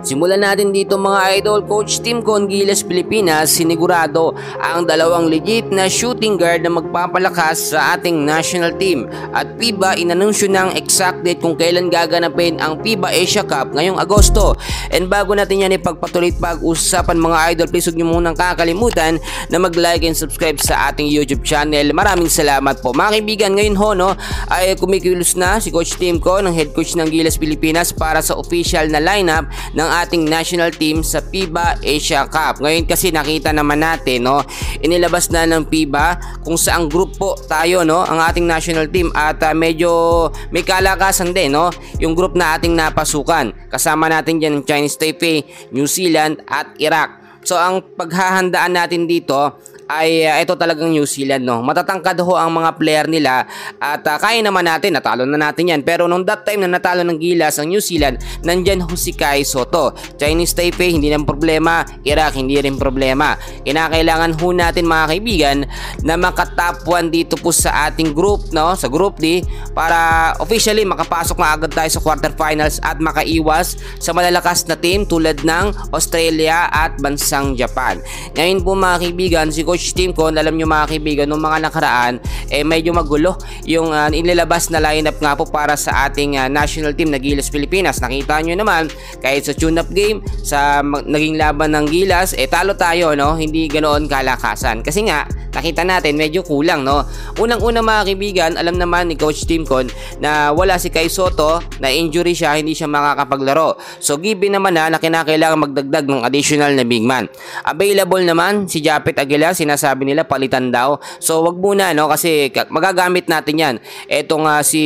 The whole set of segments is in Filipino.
Simulan natin dito mga idol. Coach Tim Con, Gilas Pilipinas, sinigurado ang dalawang legit na shooting guard na magpapalakas sa ating national team. At FIBA inanunsyo ng exact date kung kailan gaganapin ang FIBA Asia Cup ngayong Agosto. And bago natin yan ipagpatuloy pag-usapan mga idol, please huwag nyo munang kakalimutan na mag-like and subscribe sa ating YouTube channel. Maraming salamat po mga kaibigan. Ngayon ay kumikilos na si Coach Tim Con, ng head coach ng Gilas Pilipinas, para sa official na lineup ng ating national team sa FIBA Asia Cup. Ngayon kasi nakita naman natin, inilabas na ng FIBA kung saang group po tayo, ang ating national team, at medyo may kalakasan din, yung group na ating napasukan. Kasama natin dyan ang Chinese Taipei, New Zealand at Iraq. So ang paghahandaan natin dito ay ito talagang New Zealand, matatangkad ang mga player nila at kaya naman natin, natalo na natin yan. Pero nung that time na natalo ng Gilas ang New Zealand, nandyan si Kai Sotto. Chinese Taipei hindi nang problema, Iraq hindi rin problema. Kinakailangan natin mga kaibigan na makatop 1 dito po sa ating group, sa group D, para officially makapasok na agad tayo sa quarterfinals at makaiwas sa malalakas na team tulad ng Australia at bansang Japan. Ngayon po mga kaibigan, si Coach Tim Con, alam nyo mga kaibigan, nung mga nakaraan medyo magulo yung inilabas na lineup nga po para sa ating national team na Gilas Pilipinas. Nakita nyo naman kahit sa tune-up game, sa naging laban ng Gilas, talo tayo, hindi ganoon kalakasan. Kasi nga nakita natin medyo kulang, Unang-una mga kaibigan, alam naman ni Coach Tim Con na wala si Kai Sotto, na injury siya, hindi siya makakapaglaro. So given naman na kinakailangan magdagdag ng additional na big man. Available naman si Japet Aguilar, sinasabi nila palitan daw. So wag muna, kasi magagamit natin yan. Etong si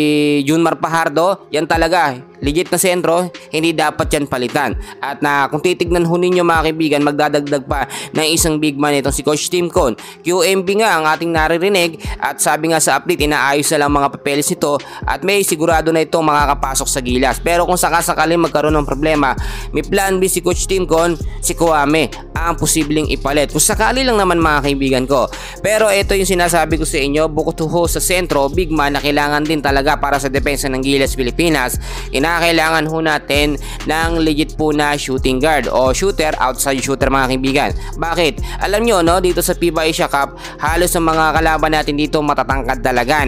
Junmar Pajardo, yan talaga legit na sentro, hindi dapat yan palitan. At kung titignan ninyo mga kaibigan, magdadagdag pa ng isang big man itong si Coach Tim Con. QMB nga ang ating naririnig, at sabi nga sa update, inaayos na lang mga papeles nito at may sigurado na itong makakapasok sa Gilas. Pero kung sakasakaling magkaroon ng problema, may plan B si Coach Tim Con, si Kuame ang posibleng ipalit. Kung sakali lang naman mga kaibigan ko. Pero ito yung sinasabi ko sa inyo, bukod sa sentro, big man na kailangan din talaga para sa depensa ng Gilas Pilipinas, kailangan natin ng legit po na shooting guard o shooter, outside shooter mga kaibigan. Bakit? Alam nyo, dito sa FIBA Asia Cup, halos ang mga kalaban natin dito matatangkad talaga,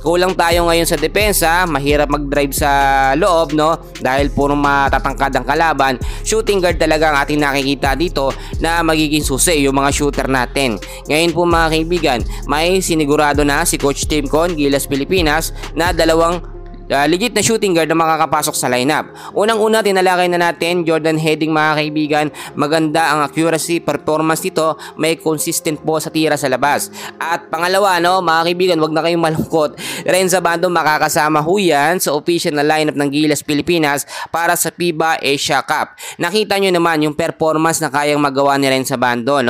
Kulang tayo ngayon sa depensa, mahirap mag-drive sa loob, dahil puro matatangkad ang kalaban. Shooting guard talaga ang ating nakikita dito na magiging susi yung mga shooter natin. Ngayon po mga kaibigan, may sinigurado na si Coach Tim Con, Gilas Pilipinas, na dalawang legit na shooting guard na makakapasok sa lineup. Unang-una, tinalakay na natin Jordan Heading mga kaibigan. Maganda ang accuracy, performance nito, may consistent po sa tira sa labas. At pangalawa, mga kaibigan, wag na kayong malungkot, Renza Bando makakasama yan sa official na lineup ng Gilas Pilipinas para sa FIBA Asia Cup. Nakita nyo naman yung performance na kayang magawa ni Renza Bando,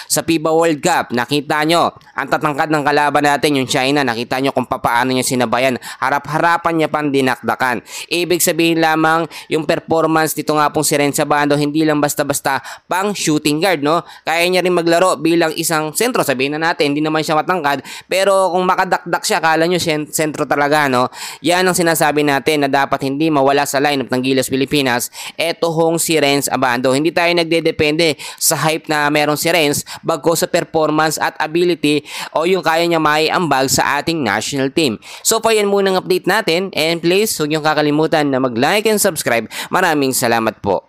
sa FIBA World Cup. Nakita nyo ang tatangkad ng kalaban natin, yung China. Nakita nyo kung paano niya sinabayan, harap-harapan niya pang dinakdakan. Ibig sabihin lamang yung performance nito nga pong si Renza Bando, hindi lang basta-basta pang shooting guard, Kaya niya rin maglaro bilang isang sentro. Sabihin na natin, hindi naman siya matangkad, pero kung makadakdak siya, kala nyo sentro talaga, Yan ang sinasabi natin na dapat hindi mawala sa lineup ng Gilas Pilipinas. Eto si Renz Abando. Hindi tayo nagdedepende sa hype na meron si Renz, bagko sa performance at ability o yung kaya niya maiambag sa ating national team. So pa yan muna ang update natin. And please, huwag niyong kakalimutan na mag-like and subscribe. Maraming salamat po.